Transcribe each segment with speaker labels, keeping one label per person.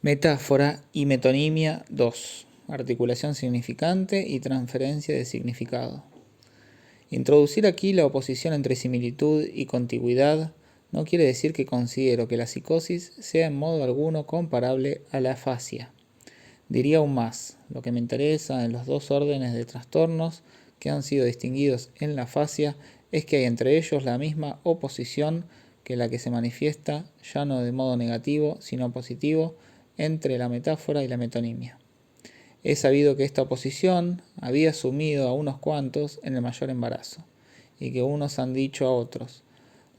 Speaker 1: Metáfora y metonimia 2. Articulación significante y transferencia de significado. Introducir aquí la oposición entre similitud y contigüidad no quiere decir que considero que la psicosis sea en modo alguno comparable a la afasia. Diría aún más, lo que me interesa en los dos órdenes de trastornos que han sido distinguidos en la afasia es que hay entre ellos la misma oposición que la que se manifiesta, ya no de modo negativo, sino positivo, entre la metáfora y la metonimia. He sabido que esta oposición había sumido a unos cuantos en el mayor embarazo, y que unos han dicho a otros,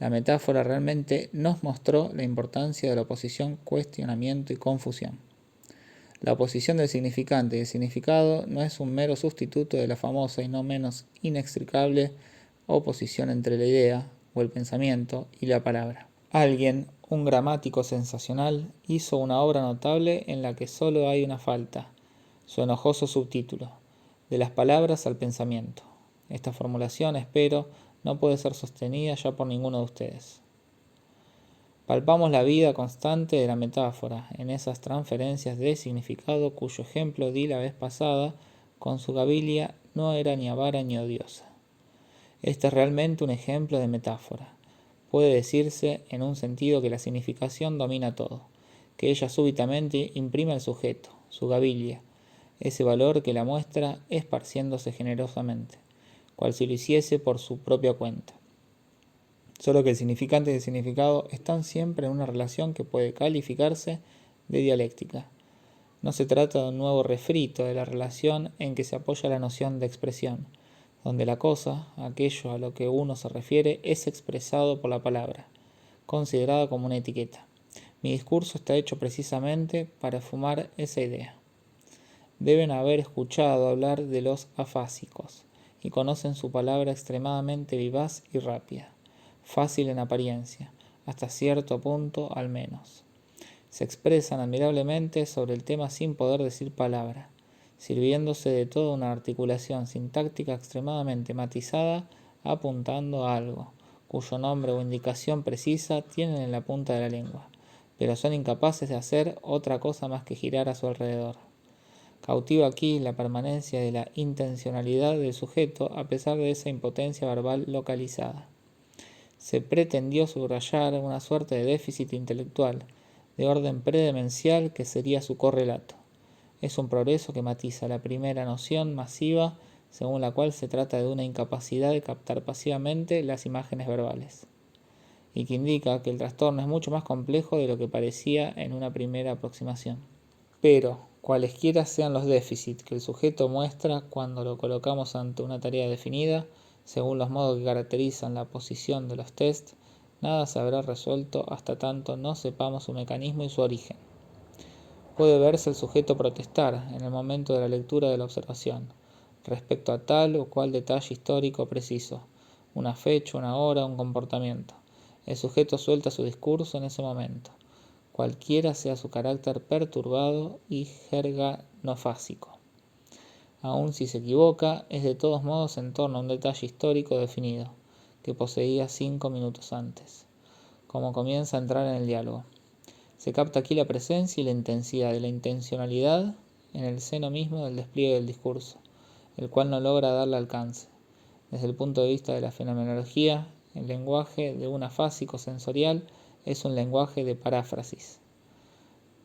Speaker 1: la metáfora realmente nos mostró la importancia de la oposición, cuestionamiento y confusión. La oposición del significante y el significado no es un mero sustituto de la famosa y no menos inextricable oposición entre la idea o el pensamiento y la palabra. Alguien, un gramático sensacional, hizo una obra notable en la que solo hay una falta, su enojoso subtítulo, de las palabras al pensamiento. Esta formulación, espero, no puede ser sostenida ya por ninguno de ustedes. Palpamos la vida constante de la metáfora en esas transferencias de significado cuyo ejemplo di la vez pasada con su gabilia no era ni avara ni odiosa. Este es realmente un ejemplo de metáfora. Puede decirse en un sentido que la significación domina todo, que ella súbitamente imprime al sujeto, su gabilia, ese valor que la muestra esparciéndose generosamente, cual si lo hiciese por su propia cuenta. Solo que el significante y el significado están siempre en una relación que puede calificarse de dialéctica. No se trata de un nuevo refrito de la relación en que se apoya la noción de expresión, donde la cosa, aquello a lo que uno se refiere, es expresado por la palabra, considerada como una etiqueta. Mi discurso está hecho precisamente para fumar esa idea. Deben haber escuchado hablar de los afásicos, y conocen su palabra extremadamente vivaz y rápida, fácil en apariencia, hasta cierto punto al menos. Se expresan admirablemente sobre el tema sin poder decir palabra, sirviéndose de toda una articulación sintáctica extremadamente matizada, apuntando a algo, cuyo nombre o indicación precisa tienen en la punta de la lengua, pero son incapaces de hacer otra cosa más que girar a su alrededor. Cautiva aquí la permanencia de la intencionalidad del sujeto a pesar de esa impotencia verbal localizada. Se pretendió subrayar una suerte de déficit intelectual, de orden predemencial que sería su correlato. Es un progreso que matiza la primera noción masiva según la cual se trata de una incapacidad de captar pasivamente las imágenes verbales, y que indica que el trastorno es mucho más complejo de lo que parecía en una primera aproximación. Pero, cualesquiera sean los déficits que el sujeto muestra cuando lo colocamos ante una tarea definida, según los modos que caracterizan la posición de los test, nada se habrá resuelto hasta tanto no sepamos su mecanismo y su origen. Puede verse el sujeto protestar en el momento de la lectura de la observación, respecto a tal o cual detalle histórico preciso, una fecha, una hora, un comportamiento. El sujeto suelta su discurso en ese momento, cualquiera sea su carácter perturbado y jerganofásico. Aun si se equivoca, es de todos modos en torno a un detalle histórico definido, que poseía 5 minutos antes, como comienza a entrar en el diálogo. Se capta aquí la presencia y la intensidad de la intencionalidad en el seno mismo del despliegue del discurso, el cual no logra darle alcance. Desde el punto de vista de la fenomenología, el lenguaje de un afásico sensorial es un lenguaje de paráfrasis.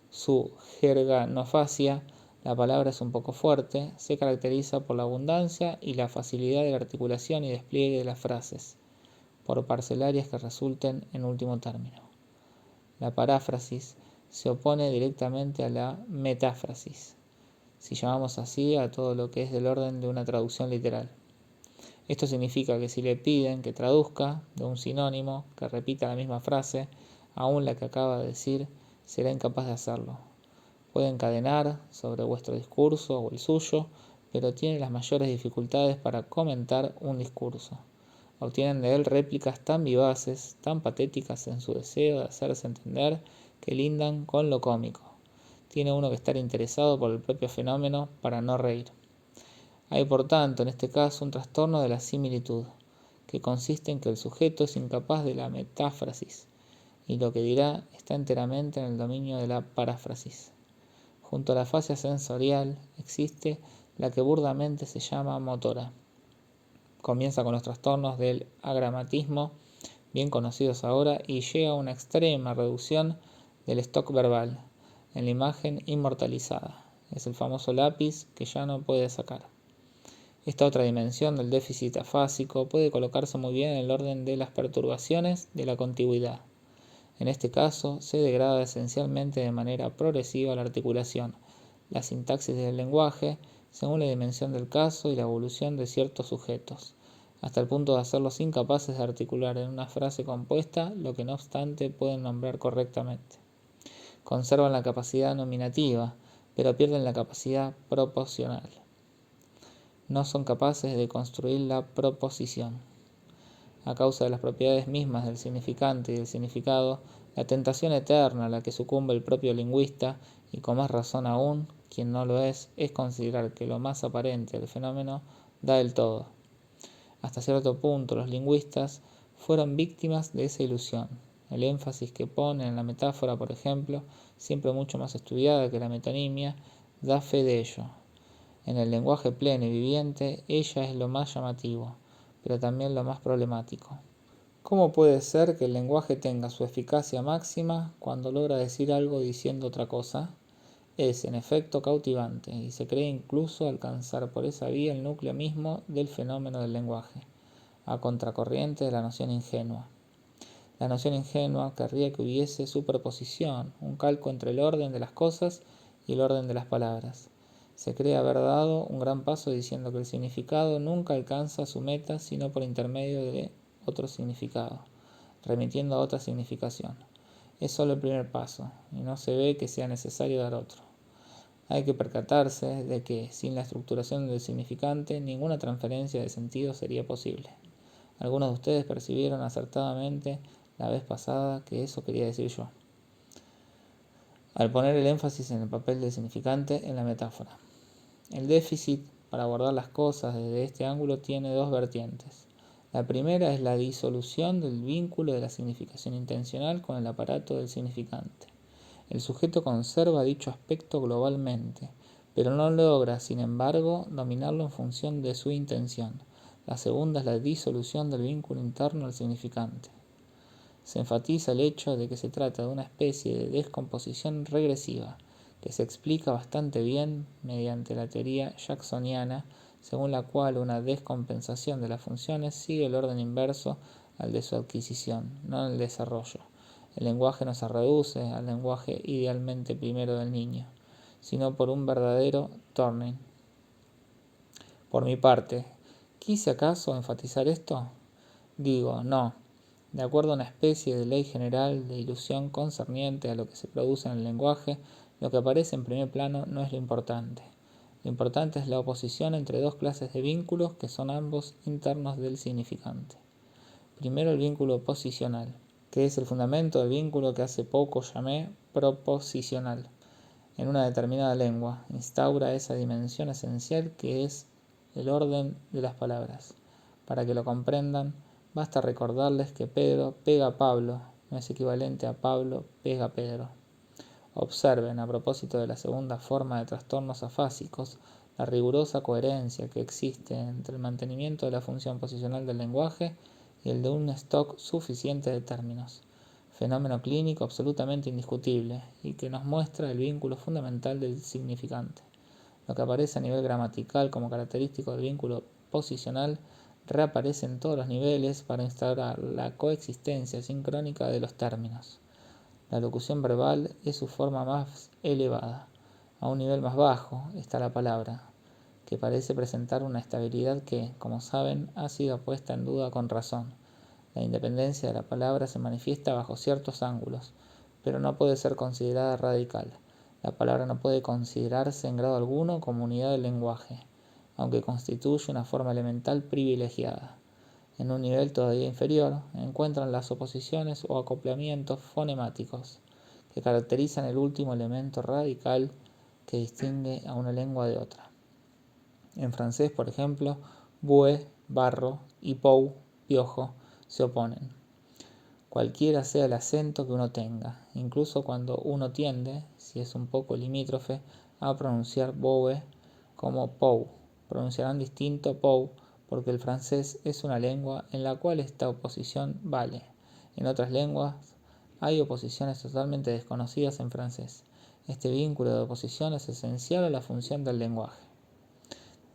Speaker 1: Su jerganofasia, la palabra es un poco fuerte, se caracteriza por la abundancia y la facilidad de la articulación y despliegue de las frases, por parcelarias que resulten en último término. La paráfrasis se opone directamente a la metáfrasis, si llamamos así a todo lo que es del orden de una traducción literal. Esto significa que si le piden que traduzca de un sinónimo, que repita la misma frase, aún la que acaba de decir, será incapaz de hacerlo. Puede encadenar sobre vuestro discurso o el suyo, pero tiene las mayores dificultades para comentar un discurso. Obtienen de él réplicas tan vivaces, tan patéticas en su deseo de hacerse entender, que lindan con lo cómico. Tiene uno que estar interesado por el propio fenómeno para no reír. Hay por tanto en este caso un trastorno de la similitud, que consiste en que el sujeto es incapaz de la metáfrasis, y lo que dirá está enteramente en el dominio de la paráfrasis. Junto a la fascia sensorial existe la que burdamente se llama motora. Comienza con los trastornos del agramatismo, bien conocidos ahora, y llega a una extrema reducción del stock verbal, en la imagen inmortalizada. Es el famoso lápiz que ya no puede sacar. Esta otra dimensión del déficit afásico puede colocarse muy bien en el orden de las perturbaciones de la contigüidad. En este caso, se degrada esencialmente de manera progresiva la articulación, la sintaxis del lenguaje, según la dimensión del caso y la evolución de ciertos sujetos, hasta el punto de hacerlos incapaces de articular en una frase compuesta lo que no obstante pueden nombrar correctamente. Conservan la capacidad nominativa, pero pierden la capacidad proposicional. No son capaces de construir la proposición. A causa de las propiedades mismas del significante y del significado, la tentación eterna a la que sucumbe el propio lingüista, y con más razón aún, quien no lo es considerar que lo más aparente del fenómeno da el todo. Hasta cierto punto los lingüistas fueron víctimas de esa ilusión. El énfasis que ponen en la metáfora, por ejemplo, siempre mucho más estudiada que la metonimia, da fe de ello. En el lenguaje pleno y viviente, ella es lo más llamativo, pero también lo más problemático. ¿Cómo puede ser que el lenguaje tenga su eficacia máxima cuando logra decir algo diciendo otra cosa? Es, en efecto, cautivante, y se cree incluso alcanzar por esa vía el núcleo mismo del fenómeno del lenguaje, a contracorriente de la noción ingenua. La noción ingenua querría que hubiese superposición, un calco entre el orden de las cosas y el orden de las palabras. Se cree haber dado un gran paso diciendo que el significado nunca alcanza su meta sino por intermedio de otro significado, remitiendo a otra significación. Es solo el primer paso, y no se ve que sea necesario dar otro. Hay que percatarse de que, sin la estructuración del significante, ninguna transferencia de sentido sería posible. Algunos de ustedes percibieron acertadamente la vez pasada que eso quería decir yo, al poner el énfasis en el papel del significante en la metáfora. El déficit para abordar las cosas desde este ángulo tiene dos vertientes. La primera es la disolución del vínculo de la significación intencional con el aparato del significante. El sujeto conserva dicho aspecto globalmente, pero no logra, sin embargo, dominarlo en función de su intención. La segunda es la disolución del vínculo interno al significante. Se enfatiza el hecho de que se trata de una especie de descomposición regresiva, que se explica bastante bien mediante la teoría jacksoniana, según la cual una descompensación de las funciones sigue el orden inverso al de su adquisición, no el desarrollo. El lenguaje no se reduce al lenguaje idealmente primero del niño, sino por un verdadero turning. Por mi parte, ¿quise acaso enfatizar esto? Digo, no. De acuerdo a una especie de ley general de ilusión concerniente a lo que se produce en el lenguaje, lo que aparece en primer plano no es lo importante. Lo importante es la oposición entre dos clases de vínculos que son ambos internos del significante. Primero, el vínculo posicional, que es el fundamento del vínculo que hace poco llamé proposicional. En una determinada lengua, instaura esa dimensión esencial que es el orden de las palabras. Para que lo comprendan, basta recordarles que Pedro pega a Pablo, no es equivalente a Pablo pega a Pedro. Observen, a propósito de la segunda forma de trastornos afásicos, la rigurosa coherencia que existe entre el mantenimiento de la función posicional del lenguaje y el de un stock suficiente de términos, fenómeno clínico absolutamente indiscutible y que nos muestra el vínculo fundamental del significante. Lo que aparece a nivel gramatical como característico del vínculo posicional reaparece en todos los niveles para instaurar la coexistencia sincrónica de los términos. La locución verbal es su forma más elevada. A un nivel más bajo está la palabra, que parece presentar una estabilidad que, como saben, ha sido puesta en duda con razón. La independencia de la palabra se manifiesta bajo ciertos ángulos, pero no puede ser considerada radical. La palabra no puede considerarse en grado alguno como unidad del lenguaje, aunque constituye una forma elemental privilegiada. En un nivel todavía inferior, encuentran las oposiciones o acoplamientos fonemáticos, que caracterizan el último elemento radical que distingue a una lengua de otra. En francés, por ejemplo, bue, barro y pou, piojo, se oponen. Cualquiera sea el acento que uno tenga, incluso cuando uno tiende, si es un poco limítrofe, a pronunciar boue como pou. Pronunciarán distinto pou porque el francés es una lengua en la cual esta oposición vale. En otras lenguas hay oposiciones totalmente desconocidas en francés. Este vínculo de oposición es esencial a la función del lenguaje.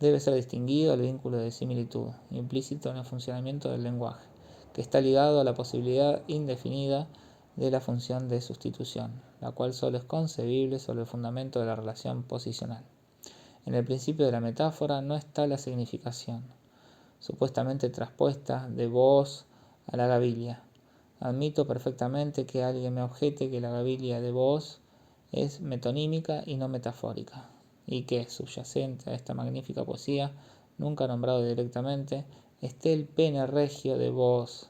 Speaker 1: Debe ser distinguido el vínculo de similitud, implícito en el funcionamiento del lenguaje, que está ligado a la posibilidad indefinida de la función de sustitución, la cual solo es concebible sobre el fundamento de la relación posicional. En el principio de la metáfora no está la significación, supuestamente traspuesta de vos a la gavilla. Admito perfectamente que alguien me objete que la gavilla de vos es metonímica y no metafórica, y que, subyacente a esta magnífica poesía, nunca nombrado directamente, esté el pene regio de vos,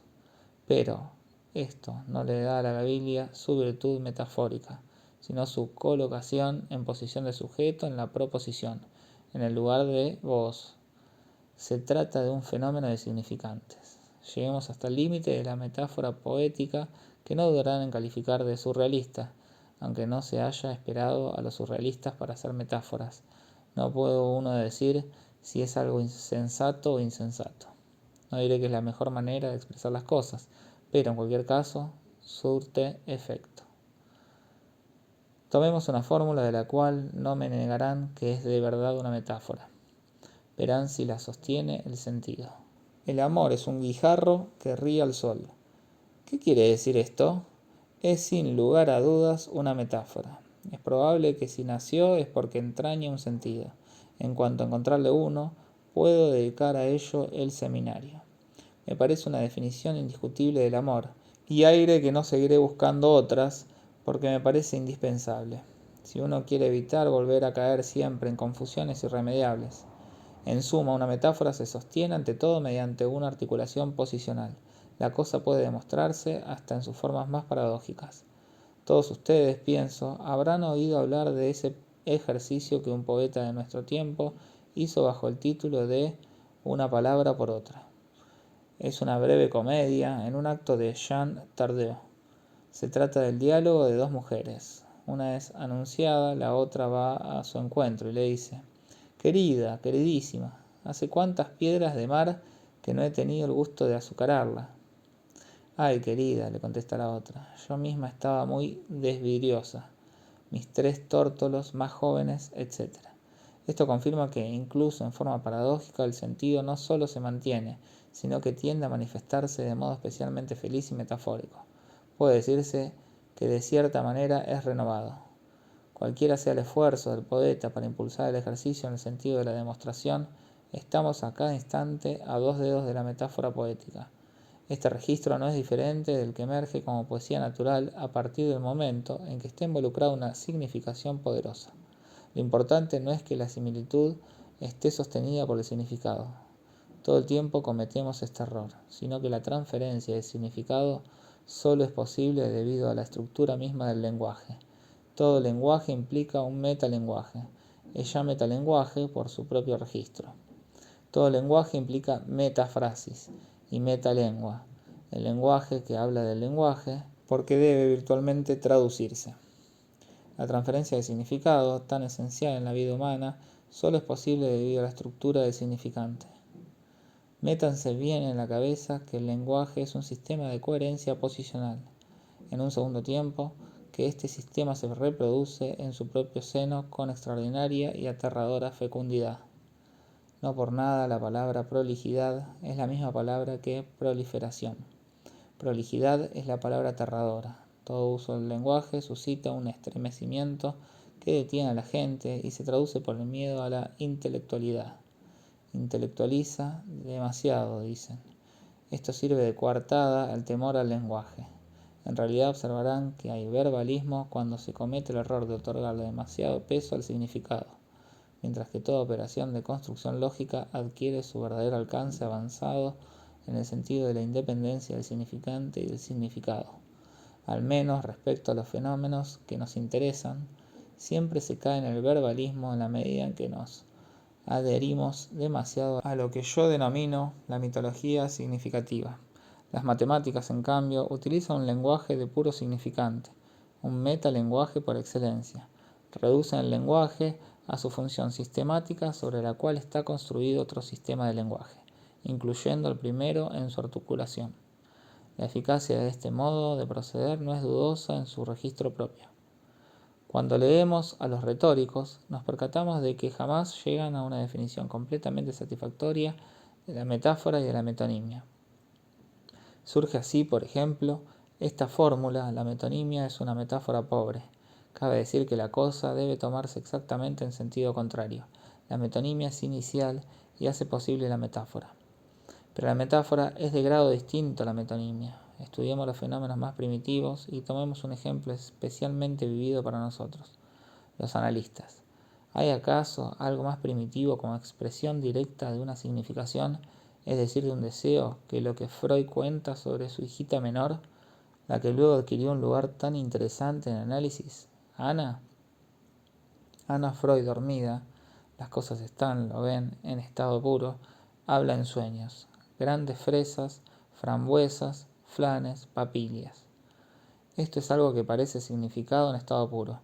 Speaker 1: pero esto no le da a la gavilla su virtud metafórica, sino su colocación en posición de sujeto en la proposición, en el lugar de vos. Se trata de un fenómeno de significantes. Lleguemos hasta el límite de la metáfora poética que no dudarán en calificar de surrealista, aunque no se haya esperado a los surrealistas para hacer metáforas. No puede uno decir si es algo insensato o insensato. No diré que es la mejor manera de expresar las cosas, pero en cualquier caso, surte efecto. Tomemos una fórmula de la cual no me negarán que es de verdad una metáfora. Verán si la sostiene el sentido. El amor es un guijarro que ríe al sol. ¿Qué quiere decir esto? Es sin lugar a dudas una metáfora. Es probable que si nació es porque entraña un sentido. En cuanto a encontrarle uno, puedo dedicar a ello el seminario. Me parece una definición indiscutible del amor, y aire que no seguiré buscando otras, porque me parece indispensable, si uno quiere evitar volver a caer siempre en confusiones irremediables. En suma, una metáfora se sostiene ante todo mediante una articulación posicional. La cosa puede demostrarse hasta en sus formas más paradójicas. Todos ustedes, pienso, habrán oído hablar de ese ejercicio que un poeta de nuestro tiempo hizo bajo el título de Una palabra por otra. Es una breve comedia en un acto de Jean Tardieu. Se trata del diálogo de dos mujeres. Una es anunciada, la otra va a su encuentro y le dice: «Querida, queridísima, hace cuántas piedras de mar que no he tenido el gusto de azucararla». «Ay, querida», le contesta la otra, «yo misma estaba muy desvidriosa, mis 3 tórtolos más jóvenes, etc». Esto confirma que, incluso en forma paradójica, el sentido no solo se mantiene, sino que tiende a manifestarse de modo especialmente feliz y metafórico. Puede decirse que de cierta manera es renovado. Cualquiera sea el esfuerzo del poeta para impulsar el ejercicio en el sentido de la demostración, estamos a cada instante a 2 dedos de la metáfora poética. Este registro no es diferente del que emerge como poesía natural a partir del momento en que esté involucrada una significación poderosa. Lo importante no es que la similitud esté sostenida por el significado. Todo el tiempo cometemos este error, sino que la transferencia de significado solo es posible debido a la estructura misma del lenguaje. Todo lenguaje implica un metalenguaje. Es ya metalenguaje por su propio registro. Todo lenguaje implica metafrasis y metalengua, el lenguaje que habla del lenguaje, porque debe virtualmente traducirse. La transferencia de significado, tan esencial en la vida humana, solo es posible debido a la estructura del significante. Métanse bien en la cabeza que el lenguaje es un sistema de coherencia posicional. En un segundo tiempo, que este sistema se reproduce en su propio seno con extraordinaria y aterradora fecundidad. No por nada la palabra prolijidad es la misma palabra que proliferación. Prolijidad es la palabra aterradora. Todo uso del lenguaje suscita un estremecimiento que detiene a la gente y se traduce por el miedo a la intelectualidad. Intelectualiza demasiado, dicen. Esto sirve de coartada al temor al lenguaje. En realidad observarán que hay verbalismo cuando se comete el error de otorgarle demasiado peso al significado, mientras que toda operación de construcción lógica adquiere su verdadero alcance avanzado en el sentido de la independencia del significante y del significado. Al menos respecto a los fenómenos que nos interesan, siempre se cae en el verbalismo en la medida en que nos adherimos demasiado a lo que yo denomino la mitología significativa. Las matemáticas, en cambio, utilizan un lenguaje de puro significante, un metalenguaje por excelencia, reducen el lenguaje a su función sistemática sobre la cual está construido otro sistema de lenguaje, incluyendo el primero en su articulación. La eficacia de este modo de proceder no es dudosa en su registro propio. Cuando leemos a los retóricos, nos percatamos de que jamás llegan a una definición completamente satisfactoria de la metáfora y de la metonimia. Surge así, por ejemplo, esta fórmula: la metonimia es una metáfora pobre. Cabe decir que la cosa debe tomarse exactamente en sentido contrario. La metonimia es inicial y hace posible la metáfora. Pero la metáfora es de grado distinto a la metonimia. Estudiemos los fenómenos más primitivos y tomemos un ejemplo especialmente vivido para nosotros, los analistas. ¿Hay acaso algo más primitivo como expresión directa de una significación, es decir, de un deseo, que lo que Freud cuenta sobre su hijita menor, la que luego adquirió un lugar tan interesante en el análisis? Ana Freud dormida, las cosas están, lo ven, en estado puro, habla en sueños, grandes fresas, frambuesas, flanes, papilias. Esto es algo que parece significado en estado puro,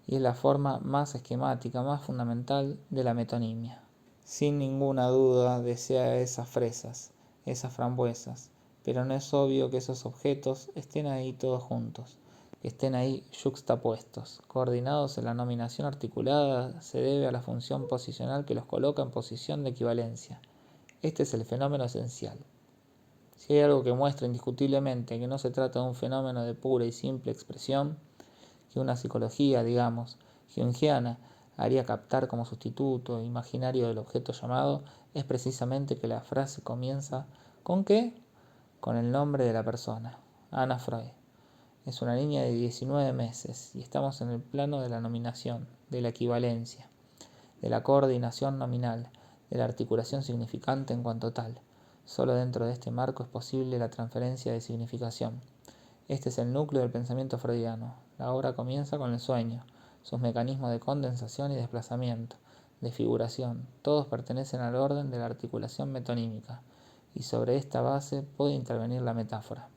Speaker 1: y es la forma más esquemática, más fundamental de la metonimia. Sin ninguna duda desea esas fresas, esas frambuesas, pero no es obvio que esos objetos estén ahí todos juntos, que estén ahí yuxtapuestos, coordinados en la nominación articulada. Se debe a la función posicional que los coloca en posición de equivalencia. Este es el fenómeno esencial. Si hay algo que muestra indiscutiblemente que no se trata de un fenómeno de pura y simple expresión, que una psicología, digamos, jungiana, haría captar como sustituto imaginario del objeto llamado, es precisamente que la frase comienza ¿con qué? Con el nombre de la persona, Ana Freud. Es una niña de 19 meses y estamos en el plano de la nominación, de la equivalencia, de la coordinación nominal, de la articulación significante en cuanto tal. Solo dentro de este marco es posible la transferencia de significación. Este es el núcleo del pensamiento freudiano. La obra comienza con el sueño, sus mecanismos de condensación y desplazamiento, de figuración, todos pertenecen al orden de la articulación metonímica, y sobre esta base puede intervenir la metáfora.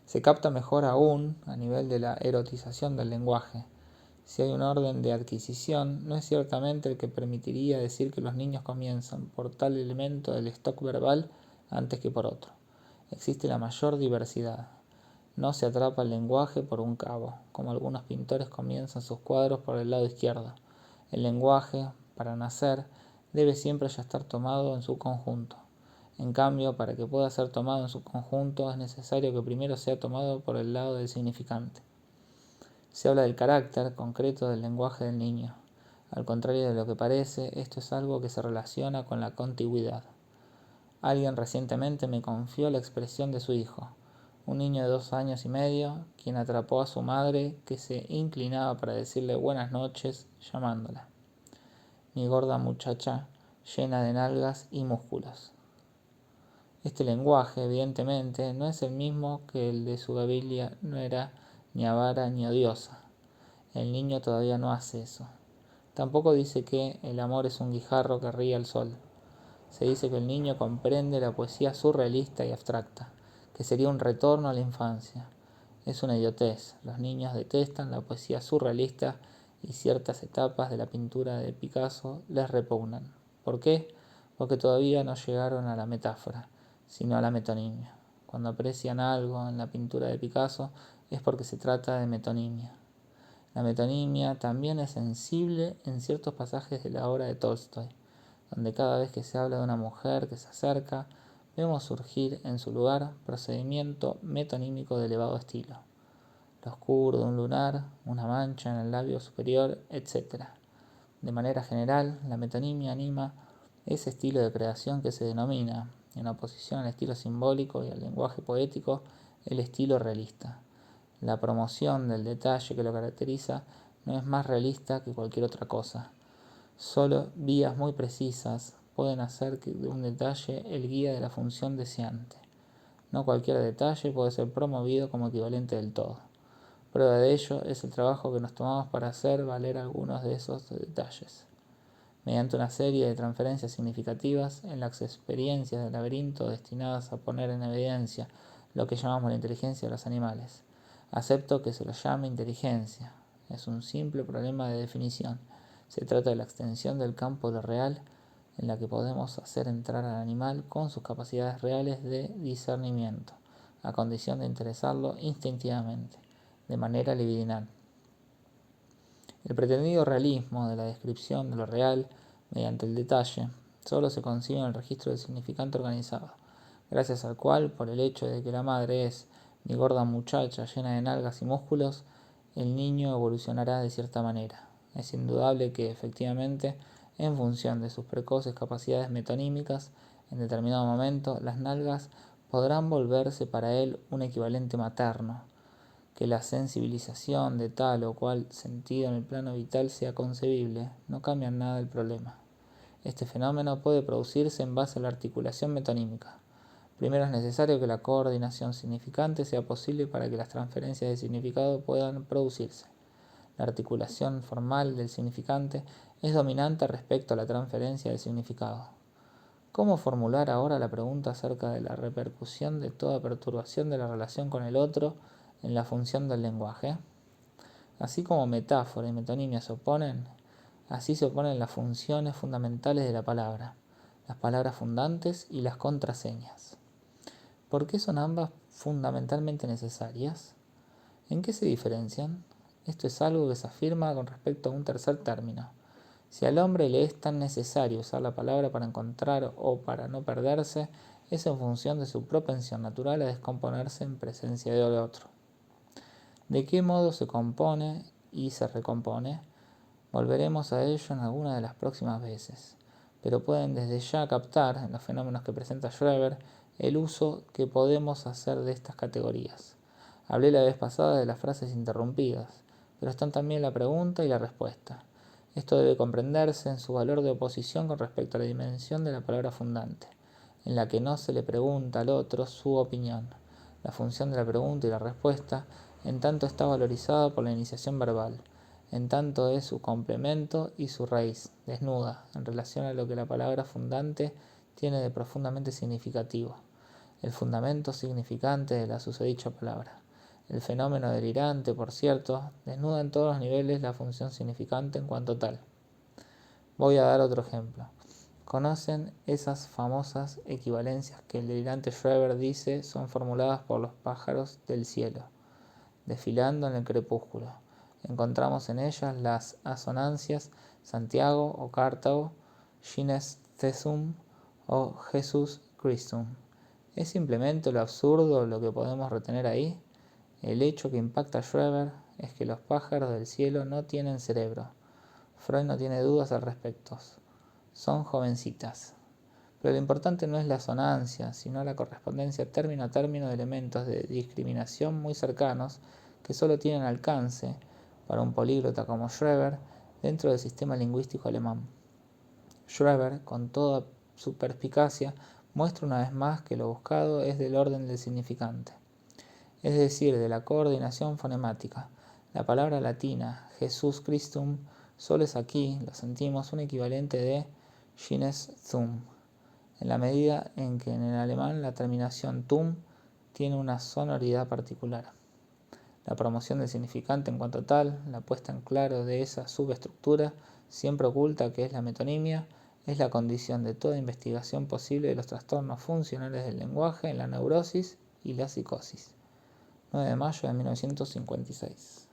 Speaker 1: Se capta mejor aún a nivel de la erotización del lenguaje. Si hay un orden de adquisición, no es ciertamente el que permitiría decir que los niños comienzan por tal elemento del stock verbal antes que por otro. Existe la mayor diversidad. No se atrapa el lenguaje por un cabo, como algunos pintores comienzan sus cuadros por el lado izquierdo. El lenguaje, para nacer, debe siempre ya estar tomado en su conjunto. En cambio, para que pueda ser tomado en su conjunto, es necesario que primero sea tomado por el lado del significante. Se habla del carácter concreto del lenguaje del niño. Al contrario de lo que parece, esto es algo que se relaciona con la contigüidad. Alguien recientemente me confió la expresión de su hijo, un niño de 2 años y medio, quien atrapó a su madre, que se inclinaba para decirle buenas noches, llamándola mi gorda muchacha llena de nalgas y músculos. Este lenguaje, evidentemente, no es el mismo que el de su Gavilia, no era ni avara ni odiosa. El niño todavía no hace eso. Tampoco dice que el amor es un guijarro que ríe al sol. Se dice que el niño comprende la poesía surrealista y abstracta, que sería un retorno a la infancia. Es una idiotez. Los niños detestan la poesía surrealista y ciertas etapas de la pintura de Picasso les repugnan. ¿Por qué? Porque todavía no llegaron a la metáfora, sino a la metonimia. Cuando aprecian algo en la pintura de Picasso es porque se trata de metonimia. La metonimia también es sensible en ciertos pasajes de la obra de Tolstoy, donde cada vez que se habla de una mujer que se acerca, vemos surgir en su lugar procedimiento metonímico de elevado estilo. Lo oscuro de un lunar, una mancha en el labio superior, etc. De manera general, la metonimia anima ese estilo de creación que se denomina, en oposición al estilo simbólico y al lenguaje poético, el estilo realista. La promoción del detalle que lo caracteriza no es más realista que cualquier otra cosa. Solo vías muy precisas pueden hacer de un detalle el guía de la función deseante. No cualquier detalle puede ser promovido como equivalente del todo. Prueba de ello es el trabajo que nos tomamos para hacer valer algunos de esos detalles. Mediante una serie de transferencias significativas en las experiencias del laberinto destinadas a poner en evidencia lo que llamamos la inteligencia de los animales. Acepto que se lo llame inteligencia. Es un simple problema de definición. Se trata de la extensión del campo de lo real en la que podemos hacer entrar al animal con sus capacidades reales de discernimiento, a condición de interesarlo instintivamente, de manera libidinal. El pretendido realismo de la descripción de lo real mediante el detalle solo se consigue en el registro del significante organizado, gracias al cual, por el hecho de que la madre es mi gorda muchacha llena de nalgas y músculos, el niño evolucionará de cierta manera. Es indudable que, efectivamente, en función de sus precoces capacidades metonímicas, en determinado momento las nalgas podrán volverse para él un equivalente materno, que la sensibilización de tal o cual sentido en el plano vital sea concebible, no cambia nada el problema. Este fenómeno puede producirse en base a la articulación metonímica. Primero es necesario que la coordinación significante sea posible para que las transferencias de significado puedan producirse. La articulación formal del significante es dominante respecto a la transferencia del significado. ¿Cómo formular ahora la pregunta acerca de la repercusión de toda perturbación de la relación con el otro en la función del lenguaje? Así como metáfora y metonimia se oponen, así se oponen las funciones fundamentales de la palabra, las palabras fundantes y las contraseñas. ¿Por qué son ambas fundamentalmente necesarias? ¿En qué se diferencian? Esto es algo que se afirma con respecto a un tercer término. Si al hombre le es tan necesario usar la palabra para encontrar o para no perderse, es en función de su propensión natural a descomponerse en presencia del otro. ¿De qué modo se compone y se recompone? Volveremos a ello en alguna de las próximas veces, pero pueden desde ya captar, en los fenómenos que presenta Schreber, el uso que podemos hacer de estas categorías. Hablé la vez pasada de las frases interrumpidas, pero están también la pregunta y la respuesta. Esto debe comprenderse en su valor de oposición con respecto a la dimensión de la palabra fundante, en la que no se le pregunta al otro su opinión. La función de la pregunta y la respuesta, en tanto está valorizada por la iniciación verbal, en tanto es su complemento y su raíz, desnuda, en relación a lo que la palabra fundante tiene de profundamente significativo, el fundamento significante de la susodicha palabra. El fenómeno delirante, por cierto, desnuda en todos los niveles la función significante en cuanto tal. Voy a dar otro ejemplo. ¿Conocen esas famosas equivalencias que el delirante Schreber dice son formuladas por los pájaros del cielo, desfilando en el crepúsculo? Encontramos en ellas las asonancias Santiago o Cartago, Gines Thesum o Jesus Christum. ¿Es simplemente lo absurdo lo que podemos retener ahí? El hecho que impacta a Schreber es que los pájaros del cielo no tienen cerebro. Freud no tiene dudas al respecto. Son jovencitas. Pero lo importante no es la asonancia, sino la correspondencia término a término de elementos de discriminación muy cercanos que solo tienen alcance, para un políglota como Schreber, dentro del sistema lingüístico alemán. Schreber, con toda su perspicacia, muestra una vez más que lo buscado es del orden del significante, es decir, de la coordinación fonemática. La palabra latina Jesus Christum solo es aquí, lo sentimos, un equivalente de Gines Zum, en la medida en que en el alemán la terminación tum tiene una sonoridad particular. La promoción del significante en cuanto tal, la puesta en claro de esa subestructura, siempre oculta que es la metonimia, es la condición de toda investigación posible de los trastornos funcionales del lenguaje en la neurosis y la psicosis. 9 de mayo de 1956.